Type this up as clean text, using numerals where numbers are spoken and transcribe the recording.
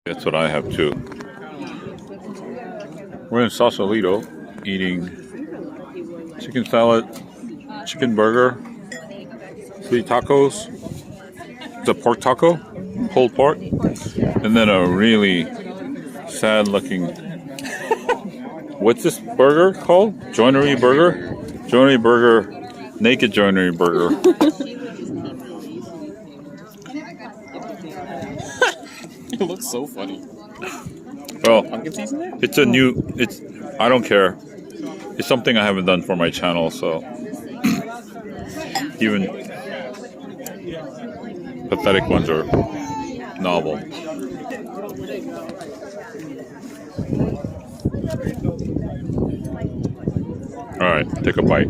That's what I have too. We're in Sausalito eating chicken salad, chicken burger, 3 tacos. It's a pork taco, pulled pork, and then a really sad looking, what's this burger called? Joinery burger? Joinery burger, naked joinery burger. It looks so funny. Well, Pumpkin season there? I don't care. It's something I haven't done for my channel, so even pathetic ones are novel. Alright, take a bite.